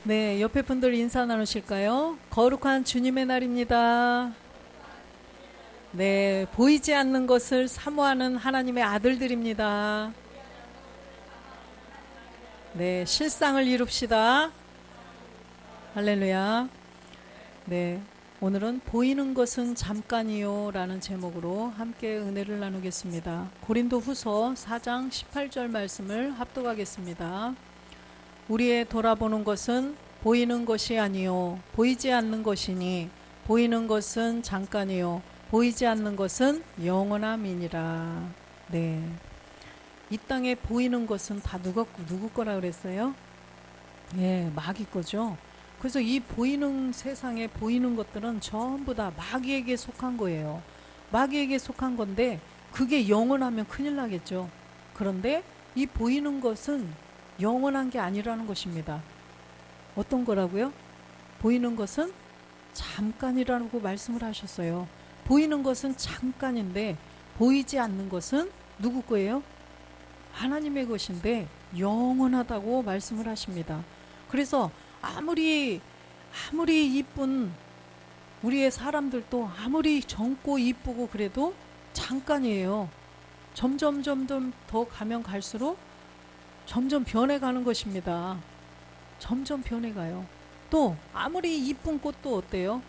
네, 옆에 분들 인사 나누실까요? 거룩한 주님의 날입니다. 네, 보이지 않는 것을 사모하는 하나님의 아들들입니다. 네, 실상을 이룹시다. 할렐루야. 네, 오늘은 보이는 것은 잠깐이요 라는 제목으로 함께 은혜를 나누겠습니다. 고린도 후서 4장 18절 말씀을 합독하겠습니다. 우리의 돌아보는 것은 보이는 것이 아니요 보이지 않는 것이니 보이는 것은 잠깐이요 보이지 않는 것은 영원함이니라. 네, 이 땅에 보이는 것은 다 누구 거라 그랬어요? 예, 마귀 거죠. 그래서 이 보이는 세상에 보이는 것들은 전부 다 마귀에게 속한 거예요. 마귀에게 속한 건데 그게 영원하면 큰일 나겠죠. 그런데 이 보이는 것은 영원한 게 아니라는 것입니다. 어떤 거라고요? 보이는 것은 잠깐이라고 말씀을 하셨어요. 보이는 것은 잠깐인데 보이지 않는 것은 누구 거예요? 하나님의 것인데 영원하다고 말씀을 하십니다. 그래서 아무리 이쁜 우리의 사람들도 아무리 젊고 이쁘고 그래도 잠깐이에요. 점점 더 가면 갈수록 점점 변해가는 것입니다. 점점 변해가요. 또 아무리 이쁜 꽃도 어때요?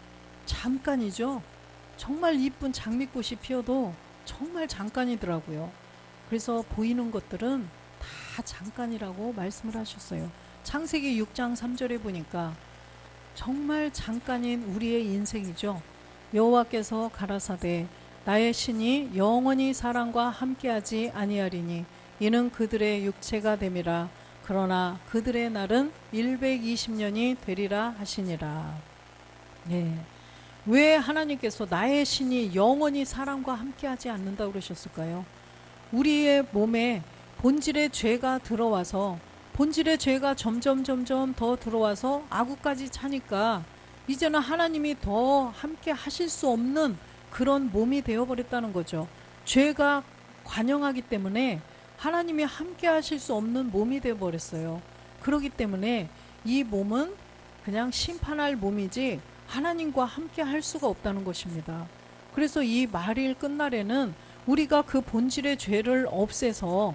잠깐이죠. 정말 이쁜 장미꽃이 피어도 정말 잠깐이더라고요. 그래서 보이는 것들은 다 잠깐이라고 말씀을 하셨어요. 창세기 6장 3절에 보니까 정말 잠깐인 우리의 인생이죠. 여호와께서 가라사대 나의 신이 영원히 사람과 함께하지 아니하리니 이는 그들의 육체가 됨이라. 그러나 그들의 날은 120년이 되리라 하시니라. 네. 왜 하나님께서 나의 신이 영원히 사람과 함께하지 않는다고 그러셨을까요? 우리의 몸에 본질의 죄가 들어와서 본질의 죄가 점점 더 들어와서 아구까지 차니까 이제는 하나님이 더 함께 하실 수 없는 그런 몸이 되어버렸다는 거죠. 죄가 관영하기 때문에 하나님이 함께 하실 수 없는 몸이 되어버렸어요. 그렇기 때문에 이 몸은 그냥 심판할 몸이지 하나님과 함께 할 수가 없다는 것입니다. 그래서 이 말일 끝날에는 우리가 그 본질의 죄를 없애고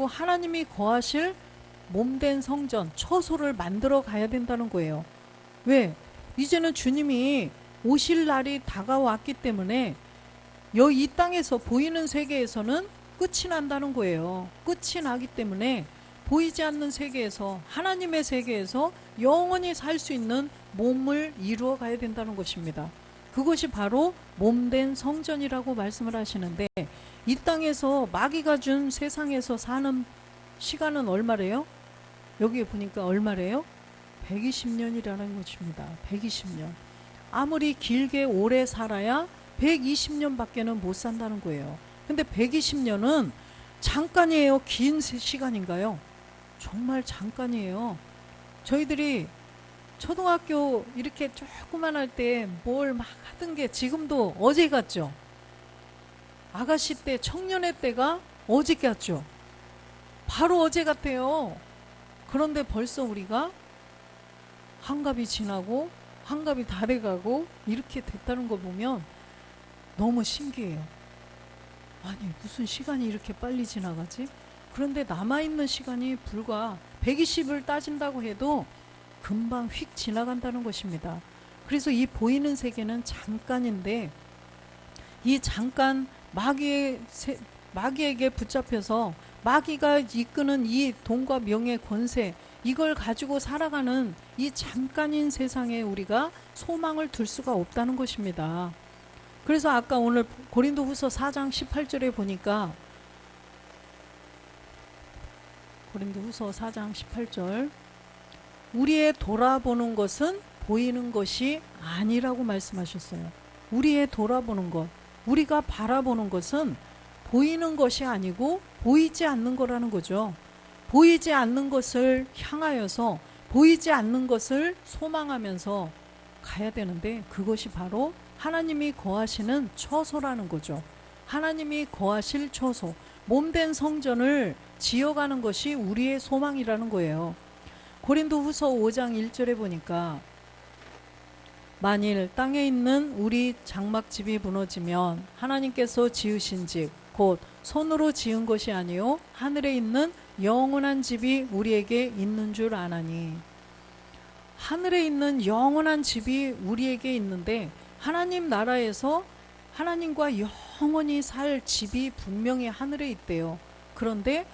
하나님이 거하실 몸된 성전, 처소를 만들어 가야 된다는 거예요. 왜? 이제는 주님이 오실 날이 다가왔기 때문에 이 땅에서 보이는 세계에서는 끝이 난다는 거예요. 끝이 나기 때문에 보이지 않는 세계에서 하나님의 세계에서 영원히 살 수 있는 몸을 이루어 가야 된다는 것입니다. 그것이 바로 몸된 성전이라고 말씀을 하시는데 이 땅에서 마귀가 준 세상에서 사는 시간은 얼마래요? 여기 보니까 얼마래요? 120년이라는 것입니다. 120년. 아무리 길게 오래 살아야 120년밖에는 못 산다는 거예요. 근데 120년은 잠깐이에요? 긴 시간인가요? 정말 잠깐이에요. 저희들이 초등학교 이렇게 조그만 할 때 뭘 막 하던 게 지금도 어제 같죠? 아가씨 때, 청년의 때가 어제 같죠? 바로 어제 같아요. 그런데 벌써 우리가 환갑이 지나고 환갑이 다 돼가고 이렇게 됐다는 거 보면 너무 신기해요. 아니 무슨 시간이 이렇게 빨리 지나가지? 그런데 남아있는 시간이 불과 120을 따진다고 해도 금방 휙 지나간다는 것입니다. 그래서 이 보이는 세계는 잠깐인데 이 잠깐 마귀에게 붙잡혀서 마귀가 이끄는 이 돈과 명예, 권세 이걸 가지고 살아가는 이 잠깐인 세상에 우리가 소망을 둘 수가 없다는 것입니다. 그래서 아까 오늘 고린도 후서 4장 18절에 보니까 고린도 후서 4장 18절 우리의 돌아보는 것은 보이는 것이 아니라고 말씀하셨어요. 우리의 돌아보는 것, 우리가 바라보는 것은 보이는 것이 아니고 보이지 않는 거라는 거죠. 보이지 않는 것을 향하여서 보이지 않는 것을 소망하면서 가야 되는데 그것이 바로 하나님이 거하시는 처소라는 거죠. 하나님이 거하실 처소, 몸된 성전을 지어가는 것이 우리의 소망이라는 거예요. 고린도후서 5장 1절에 보니까 만일 땅에 있는 우리 장막집이 무너지면 하나님께서 지으신 집 곧 손으로 지은 것이 아니요 하늘에 있는 영원한 집이 우리에게 있는 줄 아나니. 하늘에 있는 영원한 집이 우리에게 있는데 하나님 나라에서 하나님과 영원히 살 집이 분명히 하늘에 있대요. 그런데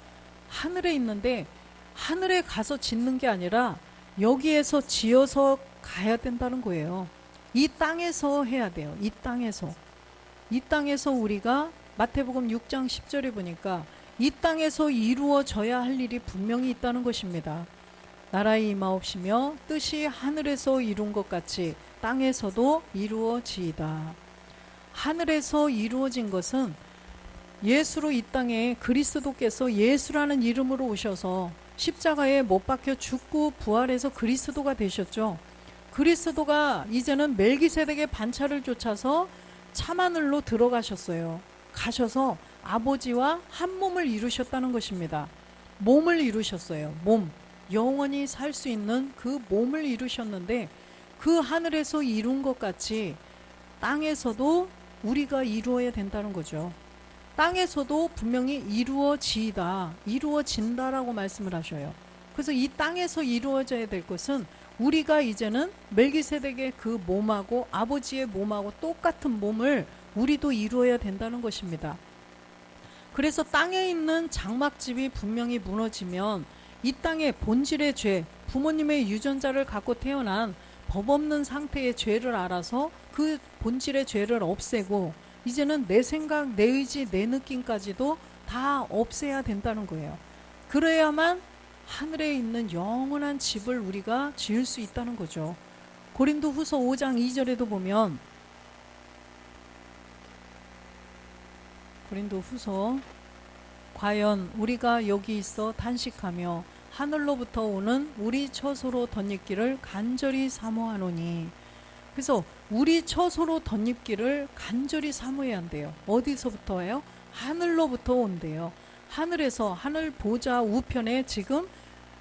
하늘에 있는데 하늘에 가서 짓는 게 아니라 여기에서 지어서 가야 된다는 거예요. 이 땅에서 해야 돼요. 이 땅에서 우리가 마태복음 6장 10절에 보니까 이 땅에서 이루어져야 할 일이 분명히 있다는 것입니다. 나라의 임하옵시며 뜻이 하늘에서 이룬 것 같이 땅에서도 이루어지이다. 하늘에서 이루어진 것은 예수로 이 땅에 그리스도께서 예수라는 이름으로 오셔서 십자가에 못 박혀 죽고 부활해서 그리스도가 되셨죠. 그리스도가 이제는 멜기세덱의 반차를 쫓아서 참하늘로 들어가셨어요. 가셔서 아버지와 한 몸을 이루셨다는 것입니다. 몸을 이루셨어요. 몸, 영원히 살 수 있는 그 몸을 이루셨는데 그 하늘에서 이룬 것 같이 땅에서도 우리가 이루어야 된다는 거죠. 땅에서도 분명히 이루어지다, 이루어진다라고 말씀을 하셔요. 그래서 이 땅에서 이루어져야 될 것은 우리가 이제는 멜기세덱의 그 몸하고 아버지의 몸하고 똑같은 몸을 우리도 이루어야 된다는 것입니다. 그래서 땅에 있는 장막집이 분명히 무너지면 이 땅의 본질의 죄, 부모님의 유전자를 갖고 태어난 법 없는 상태의 죄를 알아서 그 본질의 죄를 없애고 이제는 내 생각, 내 의지, 내 느낌까지도 다 없애야 된다는 거예요. 그래야만 하늘에 있는 영원한 집을 우리가 지을 수 있다는 거죠. 고린도후서 5장 2절에도 보면 고린도후서 과연 우리가 여기 있어 단식하며 하늘로부터 오는 우리 처소로 덧입기를 간절히 사모하노니. 그래서 우리 처소로 덧입기를 간절히 사모해야 한대요. 어디서부터예요? 하늘로부터 온대요. 하늘에서 하늘 보좌 우편에 지금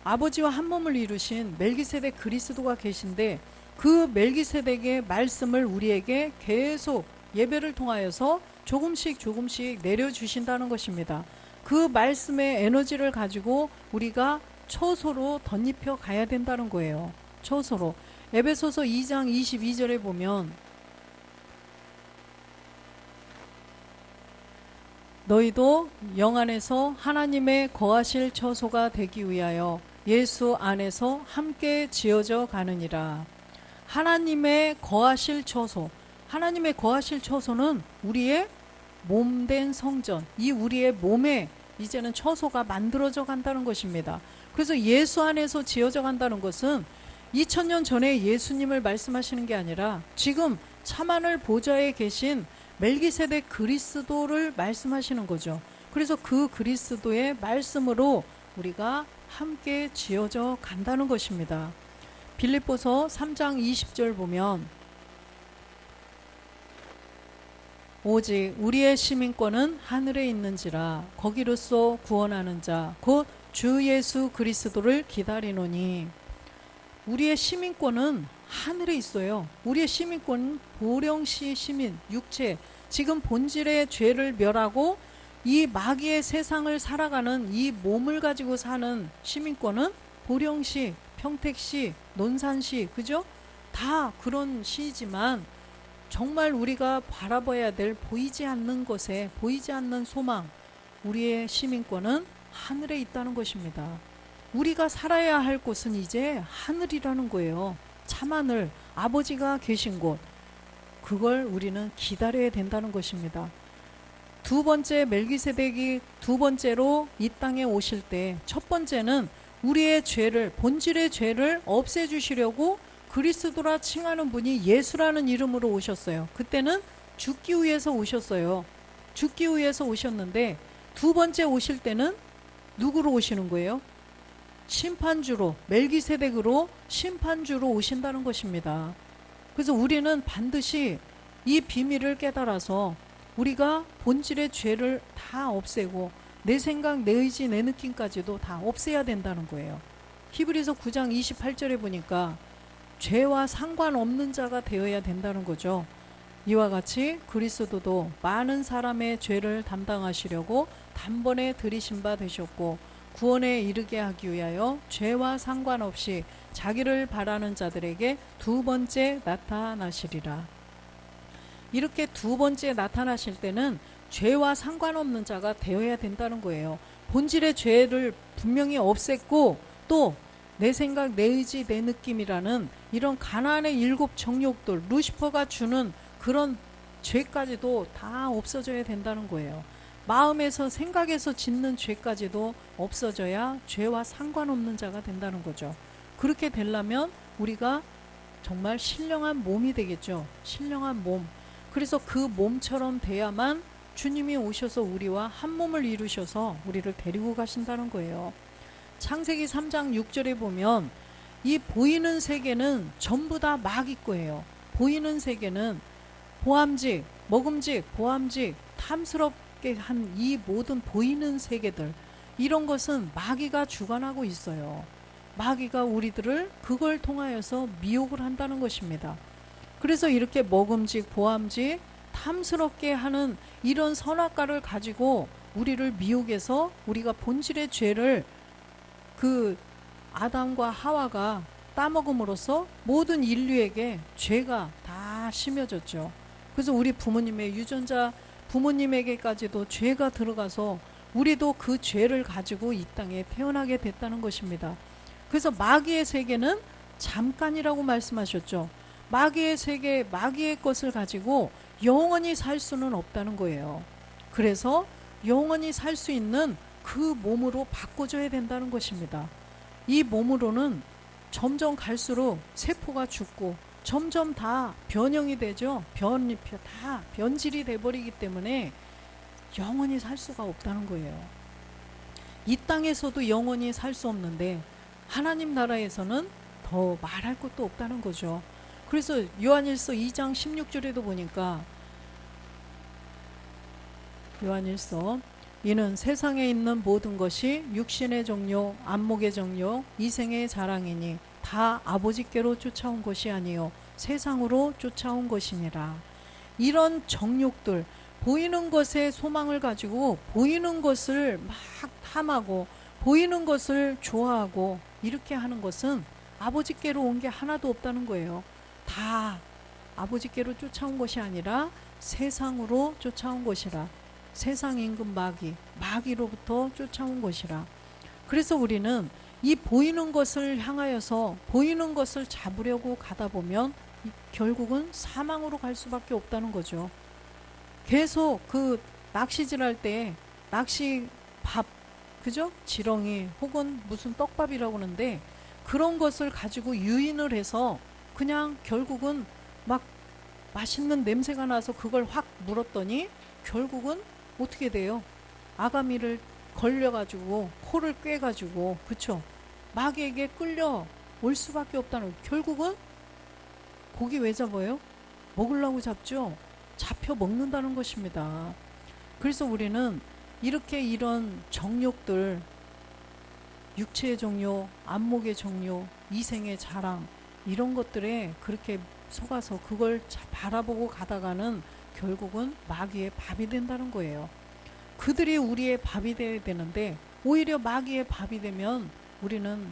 아버지와 한 몸을 이루신 멜기세덱 그리스도가 계신데 그 멜기세덱의 말씀을 우리에게 계속 예배를 통하여서 조금씩 내려주신다는 것입니다. 그 말씀의 에너지를 가지고 우리가 처소로 덧입혀 가야 된다는 거예요. 처소로. 에베소서 2장 22절에 보면 너희도 영 안에서 하나님의 거하실 처소가 되기 위하여 예수 안에서 함께 지어져 가느니라. 하나님의 거하실 처소. 하나님의 거하실 처소는 우리의 몸된 성전, 이 우리의 몸에 이제는 처소가 만들어져 간다는 것입니다. 그래서 예수 안에서 지어져 간다는 것은 2000년 전에 예수님을 말씀하시는 게 아니라 지금 참하늘 보좌에 계신 멜기세덱 그리스도를 말씀하시는 거죠. 그래서 그 그리스도의 말씀으로 우리가 함께 지어져 간다는 것입니다. 빌립보서 3장 20절 보면 오직 우리의 시민권은 하늘에 있는지라 거기로서 구원하는 자 곧 주 예수 그리스도를 기다리노니. 우리의 시민권은 하늘에 있어요. 우리의 시민권은 보령시 시민, 육체, 지금 본질의 죄를 멸하고 이 마귀의 세상을 살아가는 이 몸을 가지고 사는 시민권은 보령시, 평택시, 논산시, 그죠? 다 그런 시지만 정말 우리가 바라봐야 될 보이지 않는 것에 보이지 않는 소망, 우리의 시민권은 하늘에 있다는 것입니다. 우리가 살아야 할 곳은 이제 하늘이라는 거예요. 참하늘, 아버지가 계신 곳, 그걸 우리는 기다려야 된다는 것입니다. 두 번째 멜기세덱이 두 번째로 이 땅에 오실 때 첫 번째는 우리의 죄를, 본질의 죄를 없애주시려고 그리스도라 칭하는 분이 예수라는 이름으로 오셨어요. 그때는 죽기 위해서 오셨어요. 죽기 위해서 오셨는데 두 번째 오실 때는 누구로 오시는 거예요? 심판주로, 멜기세덱으로 심판주로 오신다는 것입니다. 그래서 우리는 반드시 이 비밀을 깨달아서 우리가 본질의 죄를 다 없애고 내 생각, 내 의지, 내 느낌까지도 다 없애야 된다는 거예요. 히브리서 9장 28절에 보니까 죄와 상관없는 자가 되어야 된다는 거죠. 이와 같이 그리스도도 많은 사람의 죄를 담당하시려고 단번에 들이신 바 되셨고 구원에 이르게 하기 위하여 죄와 상관없이 자기를 바라는 자들에게 두 번째 나타나시리라. 이렇게 두 번째 나타나실 때는 죄와 상관없는 자가 되어야 된다는 거예요. 본질의 죄를 분명히 없앴고 또 내 생각, 내 의지, 내 느낌이라는 이런 가나안의 7 정욕들, 루시퍼가 주는 그런 죄까지도 다 없어져야 된다는 거예요. 마음에서, 생각에서 짓는 죄까지도 없어져야 죄와 상관없는 자가 된다는 거죠. 그렇게 되려면 우리가 정말 신령한 몸이 되겠죠. 신령한 몸. 그래서 그 몸처럼 돼야만 주님이 오셔서 우리와 한 몸을 이루셔서 우리를 데리고 가신다는 거예요. 창세기 3장 6절에 보면 이 보이는 세계는 전부 다 마귀 거예요. 보이는 세계는 보암직, 먹음직, 보암직, 탐스럽게 한 이 모든 보이는 세계들, 이런 것은 마귀가 주관하고 있어요. 마귀가 우리들을 그걸 통하여서 미혹을 한다는 것입니다. 그래서 이렇게 먹음직, 보암직, 탐스럽게 하는 이런 선악과를 가지고 우리를 미혹해서 우리가 본질의 죄를 그 아담과 하와가 따먹음으로써 모든 인류에게 죄가 다 심어졌죠. 그래서 우리 부모님의 유전자 부모님에게까지도 죄가 들어가서 우리도 그 죄를 가지고 이 땅에 태어나게 됐다는 것입니다. 그래서 마귀의 세계는 잠깐이라고 말씀하셨죠. 마귀의 세계, 마귀의 것을 가지고 영원히 살 수는 없다는 거예요. 그래서 영원히 살 수 있는 그 몸으로 바꿔줘야 된다는 것입니다. 이 몸으로는 점점 갈수록 세포가 죽고 점점 다 변형이 되죠. 다 변질이 돼버리기 때문에 영원히 살 수가 없다는 거예요. 이 땅에서도 영원히 살 수 없는데 하나님 나라에서는 더 말할 것도 없다는 거죠. 그래서 요한일서 2장 16절에도 보니까 요한일서 이는 세상에 있는 모든 것이 육신의 정욕, 안목의 정욕, 이생의 자랑이니 다 아버지께로 쫓아온 것이 아니요 세상으로 쫓아온 것이니라. 이런 정욕들, 보이는 것에 소망을 가지고 보이는 것을 막 탐하고 보이는 것을 좋아하고 이렇게 하는 것은 아버지께로 온 게 하나도 없다는 거예요. 다 아버지께로 쫓아온 것이 아니라 세상으로 쫓아온 것이라. 세상 임금 마귀로부터 쫓아온 것이라. 그래서 우리는 이 보이는 것을 향하여서 보이는 것을 잡으려고 가다 보면 결국은 사망으로 갈 수밖에 없다는 거죠. 계속 그 낚시질 할 때 낚시밥, 그죠? 지렁이 혹은 무슨 떡밥이라고 하는데 그런 것을 가지고 유인을 해서 그냥 결국은 막 맛있는 냄새가 나서 그걸 확 물었더니 결국은 어떻게 돼요? 아가미를 걸려가지고 코를 꿰가지고, 그쵸? 마귀에게 끌려 올 수밖에 없다는, 결국은 고기 왜 잡아요? 먹으려고 잡죠? 잡혀 먹는다는 것입니다. 그래서 우리는 이렇게 이런 정욕들, 육체의 정욕, 안목의 정욕, 이생의 자랑, 이런 것들에 그렇게 속아서 그걸 바라보고 가다가는 결국은 마귀의 밥이 된다는 거예요. 그들이 우리의 밥이 되어야 되는데 오히려 마귀의 밥이 되면 우리는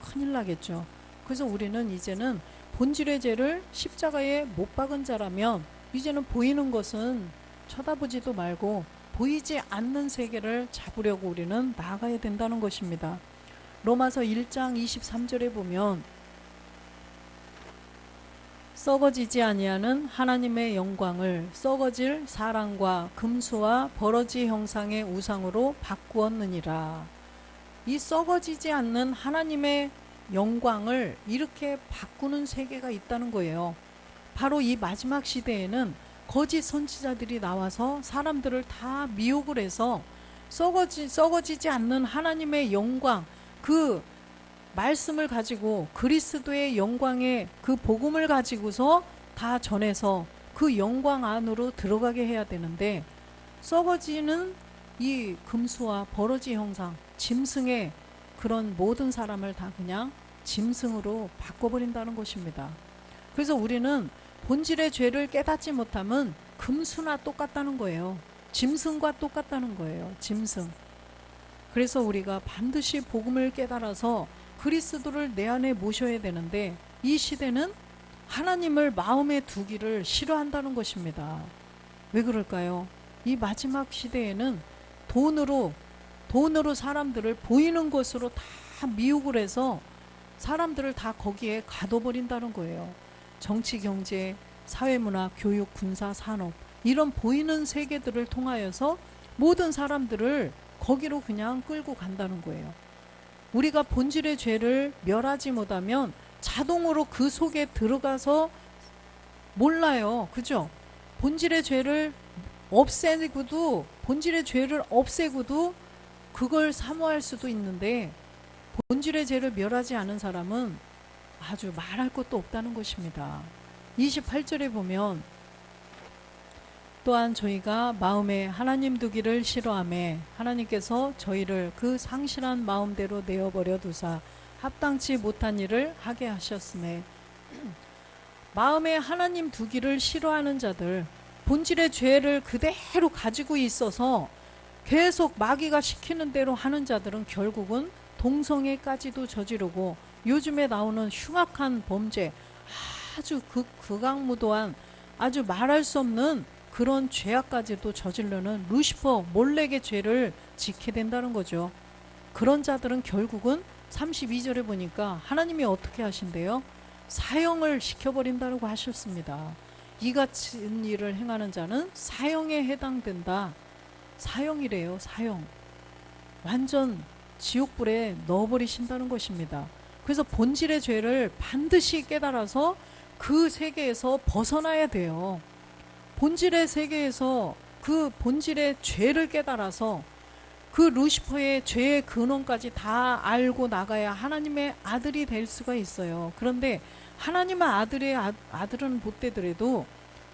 큰일 나겠죠. 그래서 우리는 이제는 본질의 죄를 십자가에 못 박은 자라면 이제는 보이는 것은 쳐다보지도 말고 보이지 않는 세계를 잡으려고 우리는 나아가야 된다는 것입니다. 로마서 1장 23절에 보면 썩어지지 아니하는 하나님의 영광을 썩어질 사랑과 금수와 버러지 형상의 우상으로 바꾸었느니라. 이 썩어지지 않는 하나님의 영광을 이렇게 바꾸는 세계가 있다는 거예요. 바로 이 마지막 시대에는 거짓 선지자들이 나와서 사람들을 다 미혹을 해서 썩어지지 않는 하나님의 영광, 그 말씀을 가지고 그리스도의 영광의 그 복음을 가지고서 다 전해서 그 영광 안으로 들어가게 해야 되는데, 썩어지는 이 금수와 버러지 형상, 짐승의 그런 모든 사람을 다 그냥 짐승으로 바꿔버린다는 것입니다. 그래서 우리는 본질의 죄를 깨닫지 못하면 금수나 똑같다는 거예요. 짐승과 똑같다는 거예요. 짐승. 그래서 우리가 반드시 복음을 깨달아서 그리스도를 내 안에 모셔야 되는데, 이 시대는 하나님을 마음에 두기를 싫어한다는 것입니다. 왜 그럴까요? 이 마지막 시대에는 돈으로 사람들을 보이는 것으로 다 미혹을 해서 사람들을 다 거기에 가둬버린다는 거예요. 정치, 경제, 사회문화, 교육, 군사, 산업, 이런 보이는 세계들을 통하여서 모든 사람들을 거기로 그냥 끌고 간다는 거예요. 우리가 본질의 죄를 멸하지 못하면 자동으로 그 속에 들어가서 몰라요. 그죠? 본질의 죄를 없애고도 그걸 사모할 수도 있는데, 본질의 죄를 멸하지 않은 사람은 아주 말할 것도 없다는 것입니다. 28절에 보면, 또한 저희가 마음에 하나님 두기를 싫어하매 하나님께서 저희를 그 상실한 마음대로 내어버려 두사 합당치 못한 일을 하게 하셨음에, 마음에 하나님 두기를 싫어하는 자들, 본질의 죄를 그대로 가지고 있어서 계속 마귀가 시키는 대로 하는 자들은 결국은 동성애까지도 저지르고, 요즘에 나오는 흉악한 범죄, 아주 극악무도한, 아주 말할 수 없는 그런 죄악까지도 저지르는 루시퍼 몰렉의 죄를 짓게 된다는 거죠. 그런 자들은 결국은 32절에 보니까 하나님이 어떻게 하신대요? 사형을 시켜버린다고 하셨습니다. 이 같은 일을 행하는 자는 사형에 해당된다. 사형이래요. 사형. 완전 지옥불에 넣어버리신다는 것입니다. 그래서 본질의 죄를 반드시 깨달아서 그 세계에서 벗어나야 돼요. 본질의 세계에서 그 본질의 죄를 깨달아서 그 루시퍼의 죄의 근원까지 다 알고 나가야 하나님의 아들이 될 수가 있어요. 그런데 하나님의 아들은 못 되더라도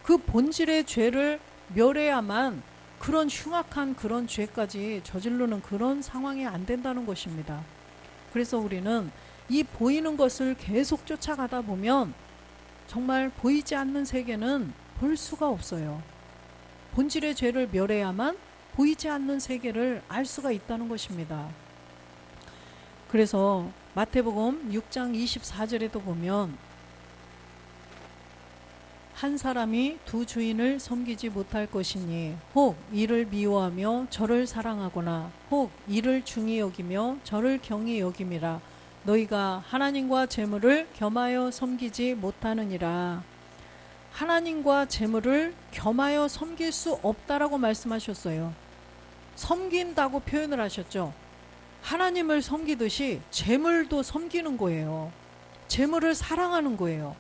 그 본질의 죄를 멸해야만 그런 흉악한 그런 죄까지 저지르는 그런 상황이 안 된다는 것입니다. 그래서 우리는 이 보이는 것을 계속 쫓아가다 보면 정말 보이지 않는 세계는 볼 수가 없어요. 본질의 죄를 멸해야만 보이지 않는 세계를 알 수가 있다는 것입니다. 그래서 마태복음 6장 24절에도 보면, 한 사람이 두 주인을 섬기지 못할 것이니 혹 이를 미워하며 저를 사랑하거나 혹 이를 중히 여기며 저를 경히 여김이라. 너희가 하나님과 재물을 겸하여 섬기지 못하느니라. 하나님과 재물을 겸하여 섬길 수 없다라고 말씀하셨어요. 섬긴다고 표현을 하셨죠. 하나님을 섬기듯이 재물도 섬기는 거예요. 재물을 사랑하는 거예요.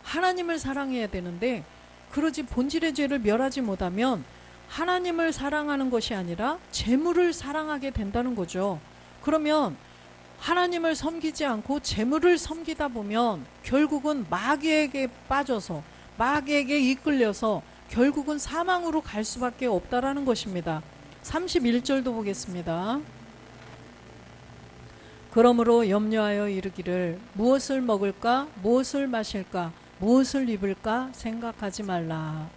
하나님을 사랑해야 되는데, 그러지 본질의 죄를 멸하지 못하면 하나님을 사랑하는 것이 아니라 재물을 사랑하게 된다는 거죠. 그러면 하나님을 섬기지 않고 재물을 섬기다 보면 결국은 마귀에게 빠져서, 마귀에게 이끌려서 결국은 사망으로 갈 수밖에 없다라는 것입니다. 31절도 보겠습니다. 그러므로 염려하여 이르기를 무엇을 먹을까, 무엇을 마실까, 무엇을 입을까 생각하지 말라.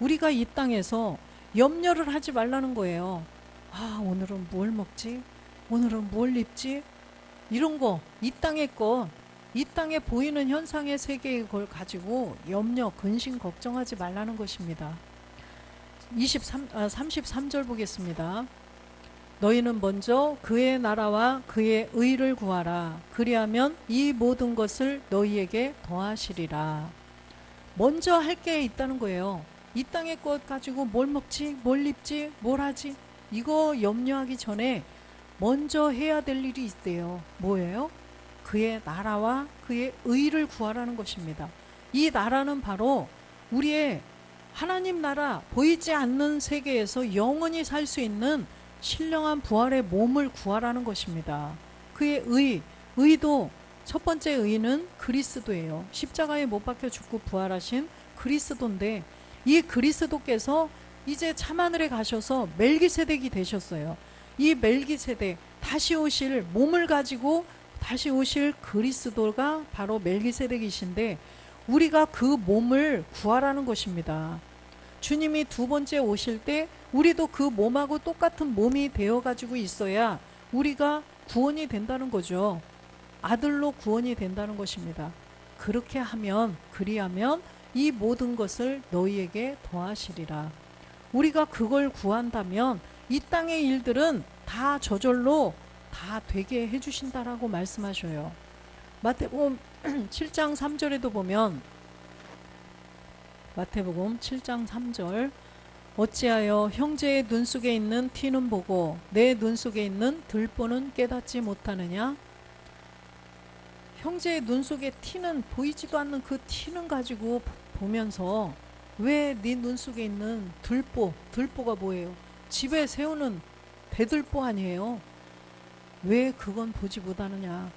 우리가 이 땅에서 염려를 하지 말라는 거예요. 아, 오늘은 뭘 먹지? 오늘은 뭘 입지? 이런 거, 이 땅의 것, 이 땅에 보이는 현상의 세계의 걸 가지고 염려, 근심, 걱정하지 말라는 것입니다. 33절 보겠습니다. 너희는 먼저 그의 나라와 그의 의를 구하라. 그리하면 이 모든 것을 너희에게 더하시리라. 먼저 할 게 있다는 거예요. 이 땅의 것 가지고 뭘 먹지, 뭘 입지, 뭘 하지, 이거 염려하기 전에 먼저 해야 될 일이 있대요. 뭐예요? 그의 나라와 그의 의를 구하라는 것입니다. 이 나라는 바로 우리의 하나님 나라, 보이지 않는 세계에서 영원히 살 수 있는 신령한 부활의 몸을 구하라는 것입니다. 그의 의도, 첫 번째 의는 그리스도예요. 십자가에 못 박혀 죽고 부활하신 그리스도인데, 이 그리스도께서 이제 참하늘에 가셔서 멜기세덱이 되셨어요. 이 멜기세덱, 다시 오실 몸을 가지고 다시 오실 그리스도가 바로 멜기세덱이신데 우리가 그 몸을 구하라는 것입니다. 주님이 두 번째 오실 때 우리도 그 몸하고 똑같은 몸이 되어 가지고 있어야 우리가 구원이 된다는 거죠. 아들로 구원이 된다는 것입니다. 그렇게 하면, 그리하면 이 모든 것을 너희에게 더하시리라. 우리가 그걸 구한다면 이 땅의 일들은 다 저절로 다 되게 해주신다라고 말씀하셔요. 마태복음 7장 3절에도 보면, 마태복음 7장 3절, 어찌하여 형제의 눈 속에 있는 티는 보고 내 눈 속에 있는 들보는 깨닫지 못하느냐? 형제의 눈 속에 티는, 보이지도 않는 그 티는 가지고 보면서 왜 네 눈 속에 있는 들보가 뭐예요? 집에 세우는 대들보 아니에요? 왜 그건 보지 못하느냐?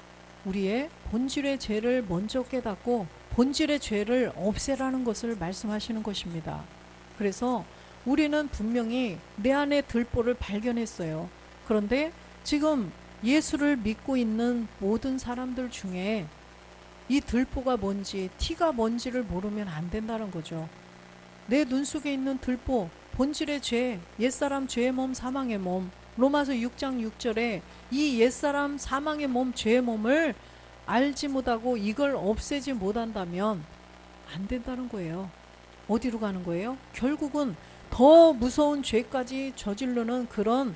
우리의 본질의 죄를 먼저 깨닫고 본질의 죄를 없애라는 것을 말씀하시는 것입니다. 그래서 우리는 분명히 내 안에 들보를 발견했어요. 그런데 지금 예수를 믿고 있는 모든 사람들 중에 이 들보가 뭔지, 티가 뭔지를 모르면 안 된다는 거죠. 내 눈 속에 있는 들보, 본질의 죄, 옛사람 죄의 몸, 사망의 몸, 로마서 6장 6절에 이 옛사람 사망의 몸, 죄의 몸을 알지 못하고 이걸 없애지 못한다면 안 된다는 거예요. 어디로 가는 거예요? 결국은 더 무서운 죄까지 저지르는 그런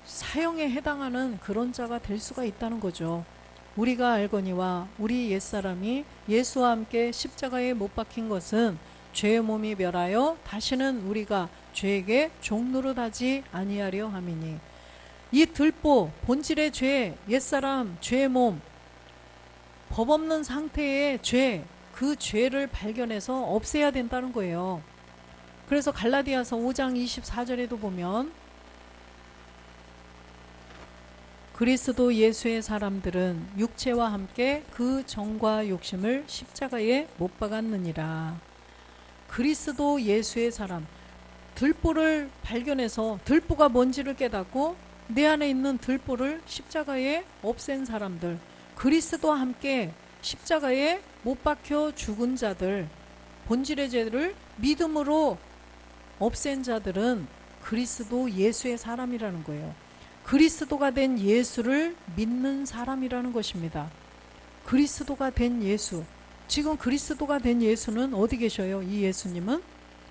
사형에 해당하는 그런 자가 될 수가 있다는 거죠. 우리가 알거니와 우리 옛사람이 예수와 함께 십자가에 못 박힌 것은 죄의 몸이 멸하여 다시는 우리가 죄에게 종노릇하지 아니하려 함이니, 이 들보, 본질의 죄, 옛사람, 죄의 몸, 법 없는 상태의 죄, 그 죄를 발견해서 없애야 된다는 거예요. 그래서 갈라디아서 5장 24절에도 보면, 그리스도 예수의 사람들은 육체와 함께 그 정과 욕심을 십자가에 못 박았느니라. 그리스도 예수의 사람, 들보를 발견해서 들보가 뭔지를 깨닫고 내 안에 있는 들보를 십자가에 없앤 사람들, 그리스도와 함께 십자가에 못 박혀 죽은 자들, 본질의 죄를 믿음으로 없앤 자들은 그리스도 예수의 사람이라는 거예요. 그리스도가 된 예수를 믿는 사람이라는 것입니다. 그리스도가 된 예수, 지금 그리스도가 된 예수는 어디 계셔요? 이 예수님은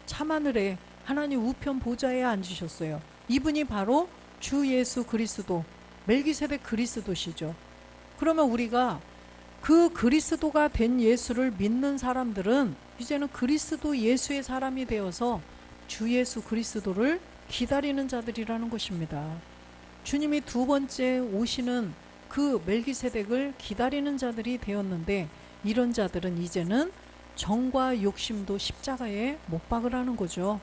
참하늘에 하나님 우편 보좌에 앉으셨어요. 이분이 바로 주 예수 그리스도, 멜기세덱 그리스도시죠. 그러면 우리가 그 그리스도가 된 예수를 믿는 사람들은 이제는 그리스도 예수의 사람이 되어서 주 예수 그리스도를 기다리는 자들이라는 것입니다. 주님이 두 번째 오시는 그 멜기세덱을 기다리는 자들이 되었는데, 이런 자들은 이제는 정과 욕심도 십자가에 못 박으라는 거죠.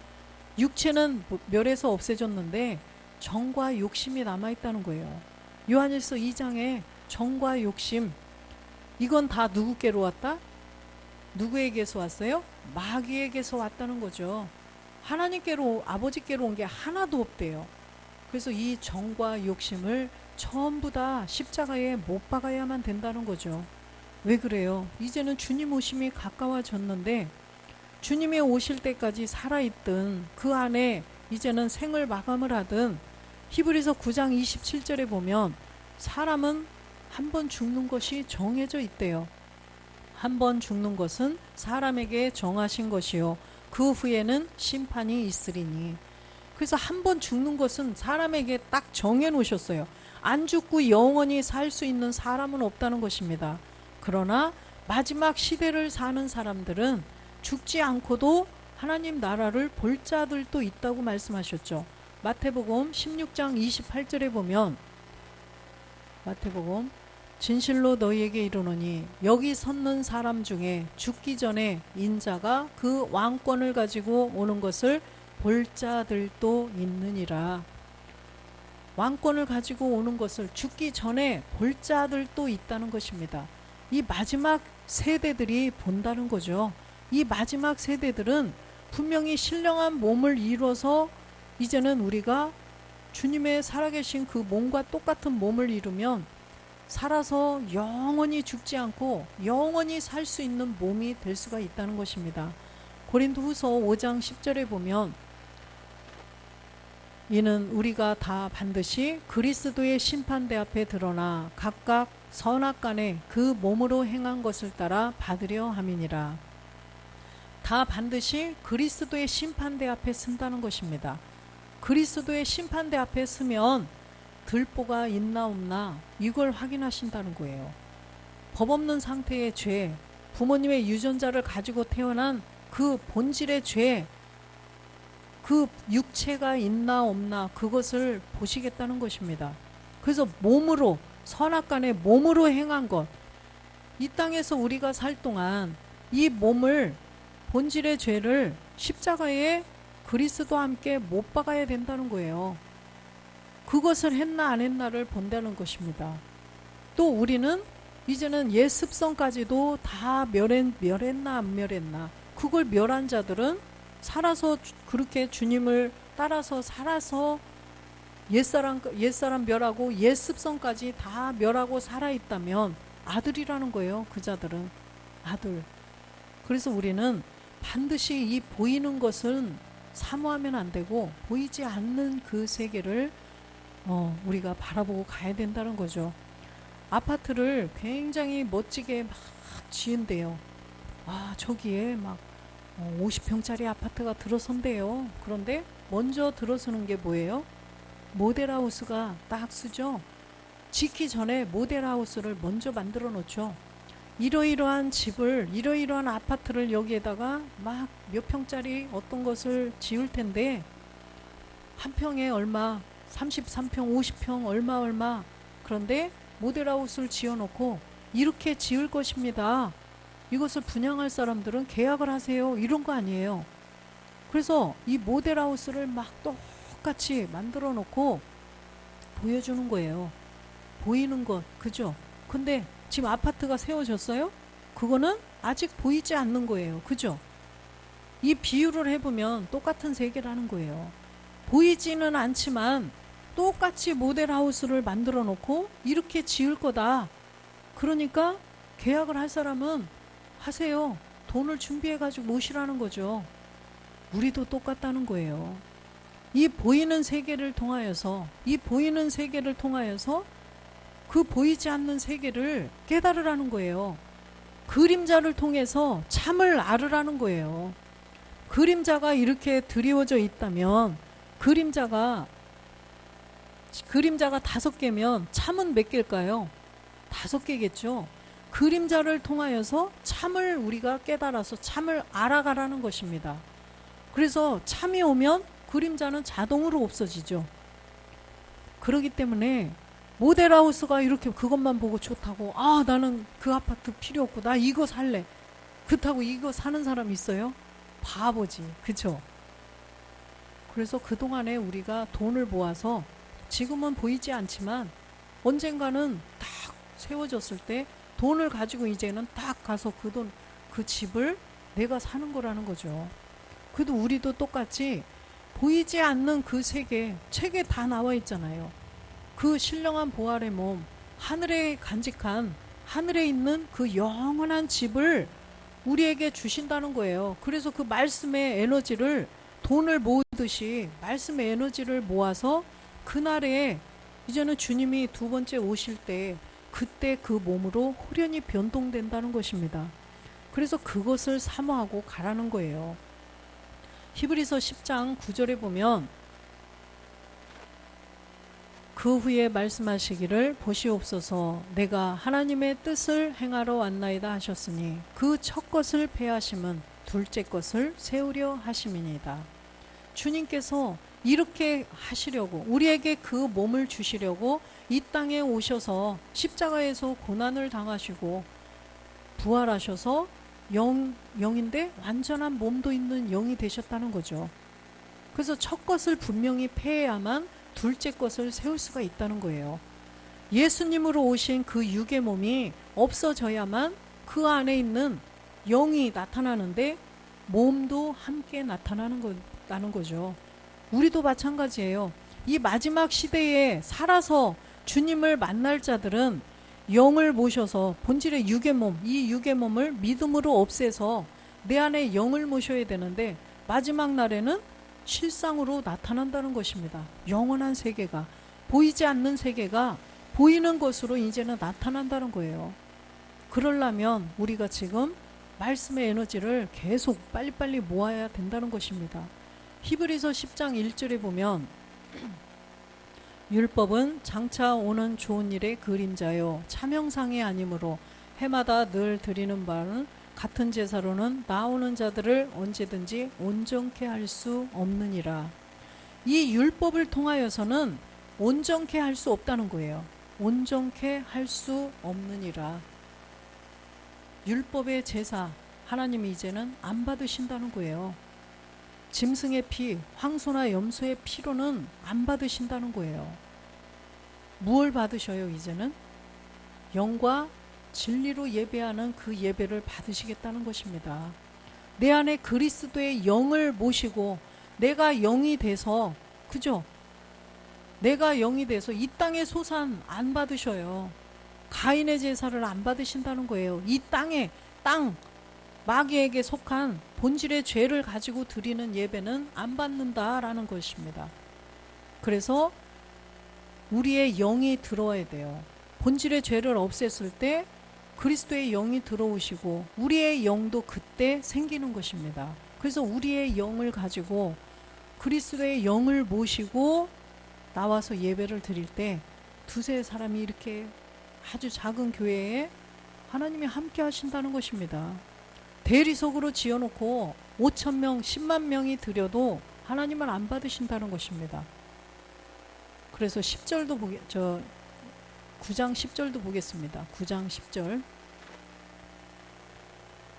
육체는 멸해서 없애졌는데 정과 욕심이 남아있다는 거예요. 요한일서 2장에 정과 욕심, 이건 다 누구께로 왔다? 누구에게서 왔어요? 마귀에게서 왔다는 거죠. 하나님께로, 아버지께로 온 게 하나도 없대요. 그래서 이 정과 욕심을 전부 다 십자가에 못 박아야만 된다는 거죠. 왜 그래요? 이제는 주님 오심이 가까워졌는데 주님이 오실 때까지 살아있든 그 안에 이제는 생을 마감을 하든, 히브리서 9장 27절에 보면 사람은 한 번 죽는 것이 정해져 있대요. 한 번 죽는 것은 사람에게 정하신 것이요 그 후에는 심판이 있으리니. 그래서 한 번 죽는 것은 사람에게 딱 정해 놓으셨어요. 안 죽고 영원히 살 수 있는 사람은 없다는 것입니다. 그러나 마지막 시대를 사는 사람들은 죽지 않고도 하나님 나라를 볼 자들도 있다고 말씀하셨죠. 마태복음 16장 28절에 보면, 마태복음, 진실로 너희에게 이르노니 여기 섰는 사람 중에 죽기 전에 인자가 그 왕권을 가지고 오는 것을 볼 자들도 있느니라. 왕권을 가지고 오는 것을 죽기 전에 볼 자들도 있다는 것입니다. 이 마지막 세대들이 본다는 거죠. 이 마지막 세대들은 분명히 신령한 몸을 이뤄서 이제는 우리가 주님의 살아계신 그 몸과 똑같은 몸을 이루면 살아서 영원히 죽지 않고 영원히 살 수 있는 몸이 될 수가 있다는 것입니다. 고린도후서 5장 10절에 보면 이는 우리가 다 반드시 그리스도의 심판대 앞에 드러나 각각 선악간에 그 몸으로 행한 것을 따라 받으려 함이니라. 다 반드시 그리스도의 심판대 앞에 쓴다는 것입니다. 그리스도의 심판대 앞에 서면 들보가 있나 없나 이걸 확인하신다는 거예요. 법 없는 상태의 죄, 부모님의 유전자를 가지고 태어난 그 본질의 죄, 그 육체가 있나 없나 그것을 보시겠다는 것입니다. 그래서 몸으로, 선악간에 몸으로 행한 것, 이 땅에서 우리가 살 동안 이 몸을, 본질의 죄를 십자가에 그리스도와 함께 못 박아야 된다는 거예요. 그것을 했나 안 했나를 본다는 것입니다. 또 우리는 이제는 옛 습성까지도 다 멸했나 안 멸했나, 그걸 멸한 자들은 살아서 그렇게 주님을 따라서 살아서 옛사람 멸하고 옛 습성까지 다 멸하고 살아있다면 아들이라는 거예요. 그 자들은 아들. 그래서 우리는 반드시 이 보이는 것은 사모하면 안 되고 보이지 않는 그 세계를 우리가 바라보고 가야 된다는 거죠. 아파트를 굉장히 멋지게 막 지은대요. 저기에 막 50평짜리 아파트가 들어선대요. 그런데 먼저 들어서는 게 뭐예요? 모델하우스가 딱 쓰죠. 짓기 전에 모델하우스를 먼저 만들어 놓죠. 이러이러한 집을, 이러이러한 아파트를 여기에다가 막 몇 평짜리 어떤 것을 지을 텐데 한 평에 얼마, 33평, 50평 얼마. 그런데 모델하우스를 지어놓고 이렇게 지을 것입니다. 이것을 분양할 사람들은 계약을 하세요. 이런 거 아니에요. 그래서 이 모델하우스를 막 똑같이 만들어 놓고 보여주는 거예요. 보이는 것, 그죠? 근데 지금 아파트가 세워졌어요? 그거는 아직 보이지 않는 거예요. 그죠? 이 비유를 해보면 똑같은 세계라는 거예요. 보이지는 않지만 똑같이 모델하우스를 만들어 놓고 이렇게 지을 거다. 그러니까 계약을 할 사람은 하세요. 돈을 준비해가지고 모시라는 거죠. 우리도 똑같다는 거예요. 이 보이는 세계를 통하여서 그 보이지 않는 세계를 깨달으라는 거예요. 그림자를 통해서 참을 알으라는 거예요. 그림자가 이렇게 드리워져 있다면 그림자가 5개면 참은 몇 개일까요? 5개겠죠. 그림자를 통하여서 참을 우리가 깨달아서 참을 알아가라는 것입니다. 그래서 참이 오면 그림자는 자동으로 없어지죠. 그렇기 때문에 모델하우스가 이렇게 그것만 보고 좋다고, 나는 그 아파트 필요 없고 나 이거 살래, 그렇다고 이거 사는 사람 있어요? 바보지. 그쵸? 그래서 그동안에 우리가 돈을 모아서 지금은 보이지 않지만 언젠가는 딱 세워졌을 때 돈을 가지고 이제는 딱 가서 그 집을 내가 사는 거라는 거죠. 그래도 우리도 똑같이 보이지 않는 그 세계, 책에 다 나와 있잖아요. 그 신령한 보활의 몸, 하늘에 간직한, 하늘에 있는 그 영원한 집을 우리에게 주신다는 거예요. 그래서 그 말씀의 에너지를, 돈을 모으듯이 말씀의 에너지를 모아서 그날에 이제는 주님이 두 번째 오실 때 그때 그 몸으로 호련히 변동된다는 것입니다. 그래서 그것을 사모하고 가라는 거예요. 히브리서 10장 9절에 보면 그 후에 말씀하시기를 보시옵소서 내가 하나님의 뜻을 행하러 왔나이다 하셨으니 그 첫 것을 폐하심은 둘째 것을 세우려 하심이니이다. 주님께서 이렇게 하시려고, 우리에게 그 몸을 주시려고 이 땅에 오셔서 십자가에서 고난을 당하시고 부활하셔서 영인데 완전한 몸도 있는 영이 되셨다는 거죠. 그래서 첫 것을 분명히 폐해야만 둘째 것을 세울 수가 있다는 거예요. 예수님으로 오신 그 육의 몸이 없어져야만 그 안에 있는 영이 나타나는데 몸도 함께 나타나는 거죠. 우리도 마찬가지예요. 이 마지막 시대에 살아서 주님을 만날 자들은 영을 모셔서 본질의 육의 몸, 이 육의 몸을 믿음으로 없애서 내 안에 영을 모셔야 되는데 마지막 날에는 실상으로 나타난다는 것입니다. 영원한 세계가, 보이지 않는 세계가 보이는 것으로 이제는 나타난다는 거예요. 그러려면 우리가 지금 말씀의 에너지를 계속 빨리빨리 모아야 된다는 것입니다. 히브리서 10장 1절에 보면 율법은 장차 오는 좋은 일의 그림자요 참형상이 아니므로 해마다 늘 드리는 바는 같은 제사로는 나오는 자들을 언제든지 온전케 할 수 없느니라. 이 율법을 통하여서는 온전케 할 수 없다는 거예요. 온전케 할 수 없느니라. 율법의 제사 하나님이 이제는 안 받으신다는 거예요. 짐승의 피, 황소나 염소의 피로는 안 받으신다는 거예요. 무엇을 받으셔요? 이제는 영과 진리로 예배하는 그 예배를 받으시겠다는 것입니다. 내 안에 그리스도의 영을 모시고 내가 영이 돼서, 그죠? 내가 영이 돼서 이 땅의 소산 안 받으셔요. 가인의 제사를 안 받으신다는 거예요. 이 땅에, 마귀에게 속한 본질의 죄를 가지고 드리는 예배는 안 받는다라는 것입니다. 그래서 우리의 영이 들어와야 돼요. 본질의 죄를 없앴을 때 그리스도의 영이 들어오시고 우리의 영도 그때 생기는 것입니다. 그래서 우리의 영을 가지고 그리스도의 영을 모시고 나와서 예배를 드릴 때 두세 사람이 이렇게 아주 작은 교회에 하나님이 함께 하신다는 것입니다. 대리석으로 지어놓고 5,000명, 10만 명이 드려도 하나님을 안 받으신다는 것입니다. 그래서 10절도 9장 10절도 보겠습니다. 9장 10절.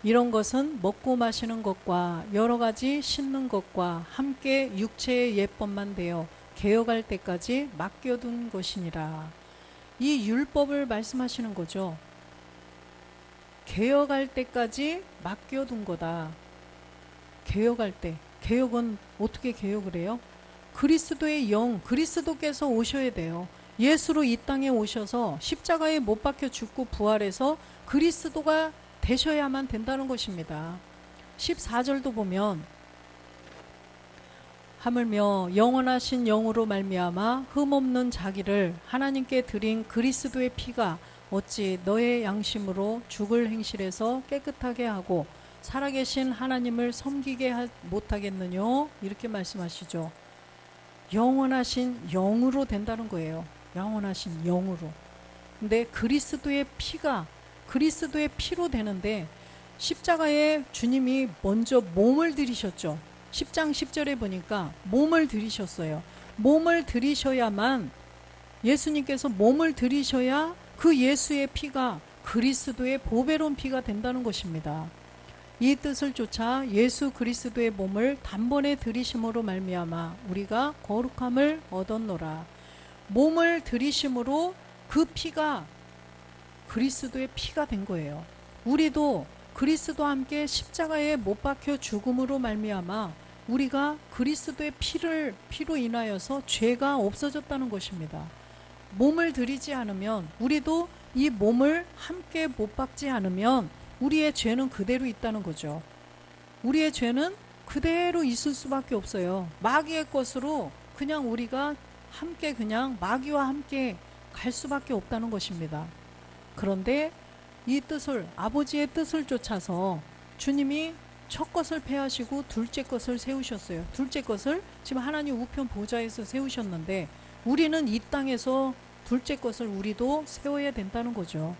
이런 것은 먹고 마시는 것과 여러 가지 씻는 것과 함께 육체의 예법만 되어 개혁할 때까지 맡겨둔 것이니라. 이 율법을 말씀하시는 거죠. 개혁할 때까지 맡겨둔 거다. 개혁할 때. 개혁은 어떻게 개혁을 해요? 그리스도의 영, 그리스도께서 오셔야 돼요. 예수로 이 땅에 오셔서 십자가에 못 박혀 죽고 부활해서 그리스도가 되셔야만 된다는 것입니다. 14절도 보면 하물며 영원하신 영으로 말미암아 흠없는 자기를 하나님께 드린 그리스도의 피가 어찌 너의 양심으로 죽을 행실에서 깨끗하게 하고 살아계신 하나님을 섬기게 못하겠느냐? 이렇게 말씀하시죠. 영원하신 영으로 된다는 거예요. 영원하신 영으로. 근데 그리스도의 피가 그리스도의 피로 되는데 십자가에 주님이 먼저 몸을 들이셨죠. 10장 10절에 보니까 몸을 들이셨어요. 몸을 들이셔야만, 예수님께서 몸을 들이셔야 그 예수의 피가 그리스도의 보배로운 피가 된다는 것입니다. 이 뜻을 쫓아 예수 그리스도의 몸을 단번에 들이심으로 말미암아 우리가 거룩함을 얻었노라. 몸을 들이심으로 그 피가 그리스도의 피가 된 거예요. 우리도 그리스도와 함께 십자가에 못 박혀 죽음으로 말미암아 우리가 그리스도의 피로 인하여서 죄가 없어졌다는 것입니다. 몸을 들이지 않으면, 우리도 이 몸을 함께 못 박지 않으면 우리의 죄는 그대로 있다는 거죠. 우리의 죄는 그대로 있을 수밖에 없어요. 마귀의 것으로 그냥 우리가 함께 그냥 마귀와 함께 갈 수밖에 없다는 것입니다. 그런데 이 뜻을, 아버지의 뜻을 쫓아서 주님이 첫 것을 패하시고 둘째 것을 세우셨어요. 둘째 것을 지금 하나님 우편 보좌에서 세우셨는데 우리는 이 땅에서 둘째 것을 우리도 세워야 된다는 거죠.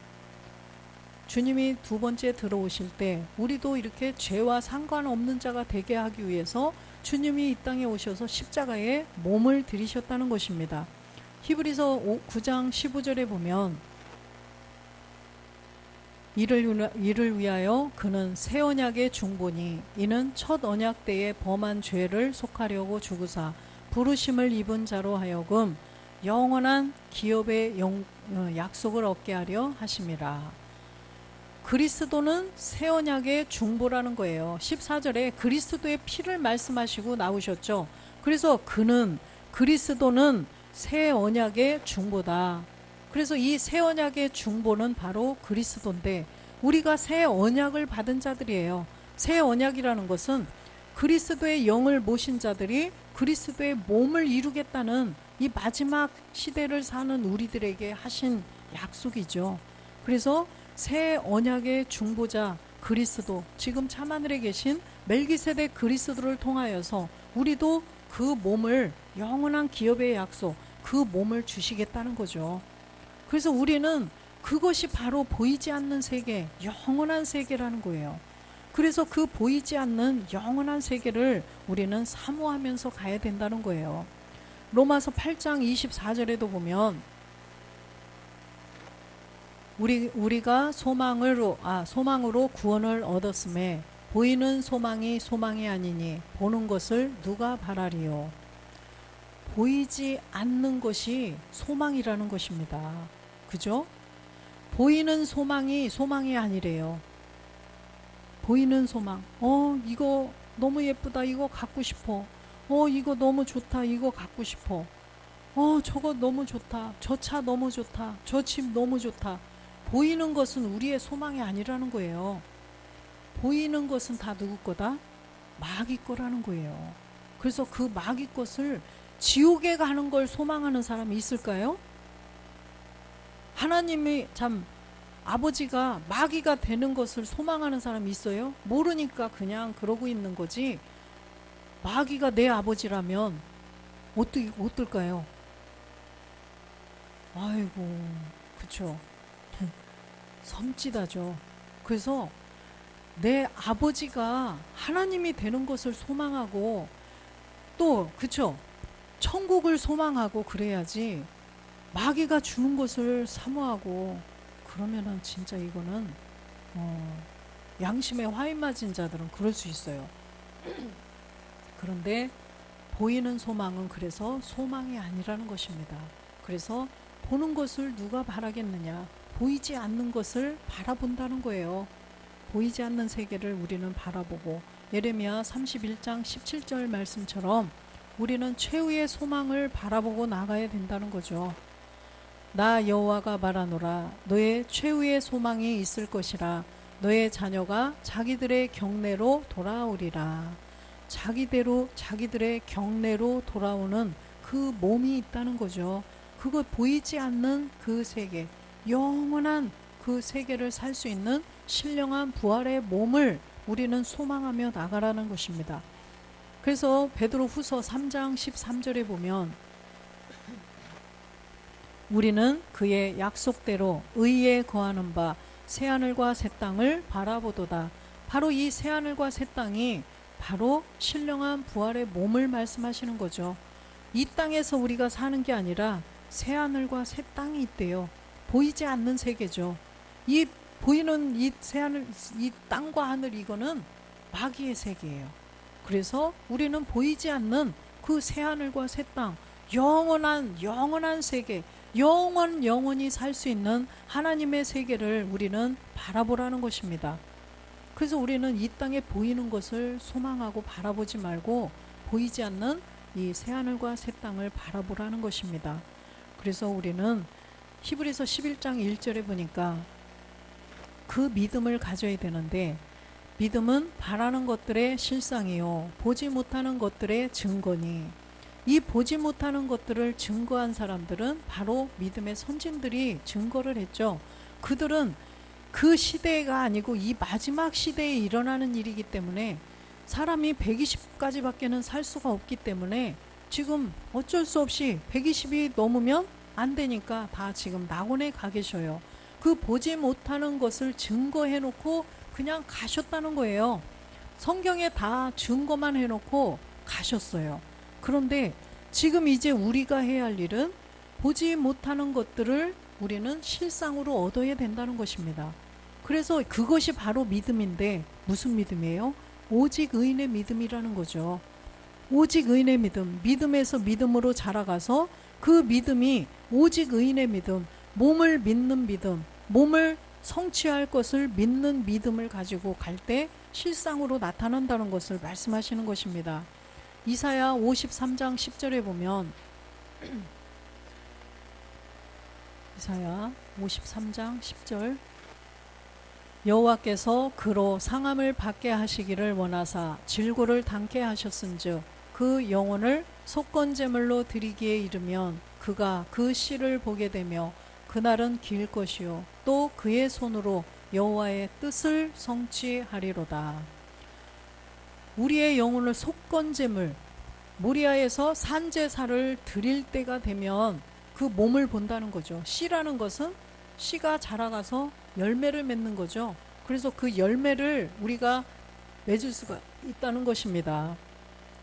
주님이 두 번째 들어오실 때 우리도 이렇게 죄와 상관없는 자가 되게 하기 위해서 주님이 이 땅에 오셔서 십자가에 몸을 들이셨다는 것입니다. 히브리서 9장 15절에 보면 이를 위하여 그는 새 언약의 중보니 이는 첫 언약 때에 범한 죄를 속하려고 죽으사 부르심을 입은 자로 하여금 영원한 기업의 약속을 얻게 하려 하심이라. 그리스도는 새 언약의 중보라는 거예요. 14절에 그리스도의 피를 말씀하시고 나오셨죠. 그래서 그는, 그리스도는 새 언약의 중보다. 그래서 이 새 언약의 중보는 바로 그리스도인데 우리가 새 언약을 받은 자들이에요. 새 언약이라는 것은 그리스도의 영을 모신 자들이 그리스도의 몸을 이루겠다는 이 마지막 시대를 사는 우리들에게 하신 약속이죠. 그래서 새 언약의 중보자 그리스도, 지금 참하늘에 계신 멜기세덱 그리스도를 통하여서 우리도 그 몸을, 영원한 기업의 약속, 그 몸을 주시겠다는 거죠. 그래서 우리는 그것이 바로 보이지 않는 세계, 영원한 세계라는 거예요. 그래서 그 보이지 않는 영원한 세계를 우리는 사모하면서 가야 된다는 거예요. 로마서 8장 24절에도 보면 우리가 소망으로 구원을 얻었음에 보이는 소망이 아니니 보는 것을 누가 바라리요. 보이지 않는 것이 소망이라는 것입니다. 그죠? 보이는 소망이 아니래요. 보이는 소망. 이거 너무 예쁘다. 이거 갖고 싶어. 이거 너무 좋다. 이거 갖고 싶어. 저거 너무 좋다. 저 차 너무 좋다. 저 집 너무 좋다. 보이는 것은 우리의 소망이 아니라는 거예요. 보이는 것은 다 누구 거다? 마귀 거라는 거예요. 그래서 그 마귀 것을 지옥에 가는 걸 소망하는 사람이 있을까요? 하나님이 참 아버지가 마귀가 되는 것을 소망하는 사람이 있어요? 모르니까 그냥 그러고 있는 거지. 마귀가 내 아버지라면 어떨까요? 아이고, 그쵸. 섬찟하죠. 그래서 내 아버지가 하나님이 되는 것을 소망하고 또 그쵸, 천국을 소망하고 그래야지 마귀가 주는 것을 사모하고 그러면은 진짜 이거는 양심에 화인 맞은 자들은 그럴 수 있어요. 그런데 보이는 소망은 그래서 소망이 아니라는 것입니다. 그래서 보는 것을 누가 바라겠느냐? 보이지 않는 것을 바라본다는 거예요. 보이지 않는 세계를 우리는 바라보고 예레미야 31장 17절 말씀처럼 우리는 최후의 소망을 바라보고 나가야 된다는 거죠. 나 여호와가 말하노라. 너의 최후의 소망이 있을 것이라. 너의 자녀가 자기들의 경내로 돌아오리라. 자기들의 경내로 돌아오는 그 몸이 있다는 거죠. 그거 보이지 않는 그 세계, 영원한 그 세계를 살 수 있는 신령한 부활의 몸을 우리는 소망하며 나가라는 것입니다. 그래서 베드로 후서 3장 13절에 보면 우리는 그의 약속대로 의에 거하는 바 새하늘과 새 땅을 바라보도다. 바로 이 새하늘과 새 땅이 바로 신령한 부활의 몸을 말씀하시는 거죠. 이 땅에서 우리가 사는 게 아니라 새하늘과 새 땅이 있대요. 보이지 않는 세계죠. 이 보이는 이 새하늘, 이 땅과 하늘, 이거는 마귀의 세계예요. 그래서 우리는 보이지 않는 그 새하늘과 새 땅, 영원한 세계, 영원히 살 수 있는 하나님의 세계를 우리는 바라보라는 것입니다. 그래서 우리는 이 땅에 보이는 것을 소망하고 바라보지 말고 보이지 않는 이 새하늘과 새 땅을 바라보라는 것입니다. 그래서 우리는 히브리서 11장 1절에 보니까 그 믿음을 가져야 되는데, 믿음은 바라는 것들의 실상이요 보지 못하는 것들의 증거니, 이 보지 못하는 것들을 증거한 사람들은 바로 믿음의 선진들이 증거를 했죠. 그들은 그 시대가 아니고 이 마지막 시대에 일어나는 일이기 때문에 사람이 120까지 밖에는 살 수가 없기 때문에 지금 어쩔 수 없이 120이 넘으면 안 되니까 다 지금 낙원에 가 계셔요. 그 보지 못하는 것을 증거해 놓고 그냥 가셨다는 거예요. 성경에 다 증거만 해놓고 가셨어요. 그런데 지금 이제 우리가 해야 할 일은 보지 못하는 것들을 우리는 실상으로 얻어야 된다는 것입니다. 그래서 그것이 바로 믿음인데, 무슨 믿음이에요? 오직 의인의 믿음이라는 거죠. 오직 의인의 믿음, 믿음에서 믿음으로 자라가서 그 믿음이 오직 의인의 믿음, 몸을 믿는 믿음, 몸을 성취할 것을 믿는 믿음을 가지고 갈 때 실상으로 나타난다는 것을 말씀하시는 것입니다. 이사야 53장 10절에 보면 이사야 53장 10절 여호와께서 그로 상함을 받게 하시기를 원하사 질고를 당케 하셨은즉 그 영혼을 속건제물로 드리기에 이르면 그가 그 씨를 보게 되며 그날은 길 것이요 또 그의 손으로 여호와의 뜻을 성취하리로다. 우리의 영혼을 속건제물 모리아에서 산제사를 드릴 때가 되면 그 몸을 본다는 거죠. 씨라는 것은 씨가 자라가서 열매를 맺는 거죠. 그래서 그 열매를 우리가 맺을 수가 있다는 것입니다.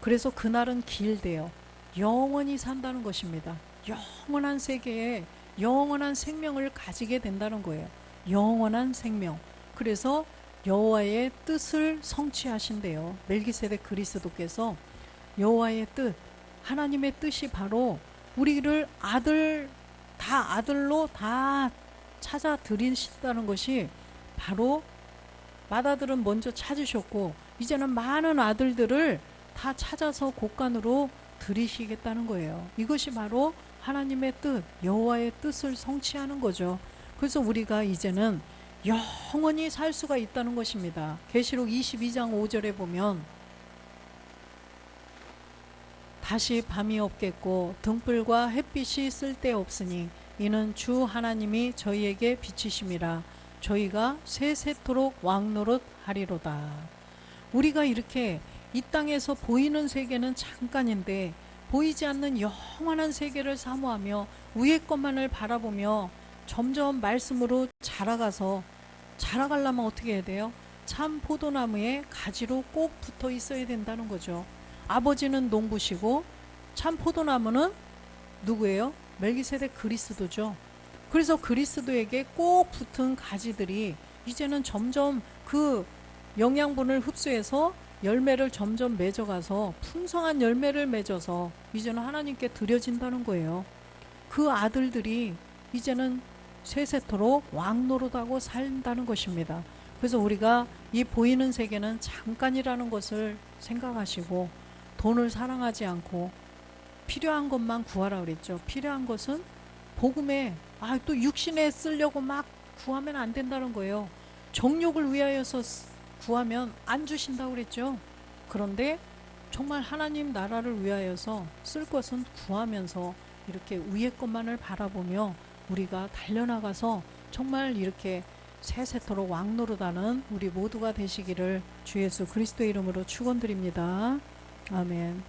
그래서 그날은 길대요. 영원히 산다는 것입니다. 영원한 세계에 영원한 생명을 가지게 된다는 거예요. 영원한 생명. 그래서 여호와의 뜻을 성취하신대요. 멜기세덱 그리스도께서 여호와의 뜻, 하나님의 뜻이 바로 우리를 아들로 다 찾아 드리신다는 것이 바로 맏아들은 먼저 찾으셨고 이제는 많은 아들들을 다 찾아서 곳간으로 드리시겠다는 거예요. 이것이 바로 하나님의 뜻, 여호와의 뜻을 성취하는 거죠. 그래서 우리가 이제는 영원히 살 수가 있다는 것입니다. 계시록 22장 5절에 보면 다시 밤이 없겠고 등불과 햇빛이 쓸데없으니 이는 주 하나님이 저희에게 비치심이라 저희가 세세토록 왕노릇하리로다. 우리가 이렇게 이 땅에서 보이는 세계는 잠깐인데 보이지 않는 영원한 세계를 사모하며 위의 것만을 바라보며 점점 말씀으로 자라가려면 어떻게 해야 돼요? 참 포도나무에 가지로 꼭 붙어 있어야 된다는 거죠. 아버지는 농부시고 참 포도나무는 누구예요? 멜기세덱 그리스도죠. 그래서 그리스도에게 꼭 붙은 가지들이 이제는 점점 그 영양분을 흡수해서 열매를 점점 맺어가서 풍성한 열매를 맺어서 이제는 하나님께 드려진다는 거예요. 그 아들들이 이제는 세세토록 왕노릇하고 산다는 것입니다. 그래서 우리가 이 보이는 세계는 잠깐이라는 것을 생각하시고 돈을 사랑하지 않고 필요한 것만 구하라 그랬죠. 필요한 것은 복음에 또 육신에 쓰려고 막 구하면 안 된다는 거예요. 정욕을 위하여서 구하면 안 주신다고 그랬죠. 그런데 정말 하나님 나라를 위하여서 쓸 것은 구하면서 이렇게 위의 것만을 바라보며 우리가 달려나가서 정말 이렇게 세세토록 왕노릇하는 우리 모두가 되시기를 주 예수 그리스도의 이름으로 축원드립니다. 아멘.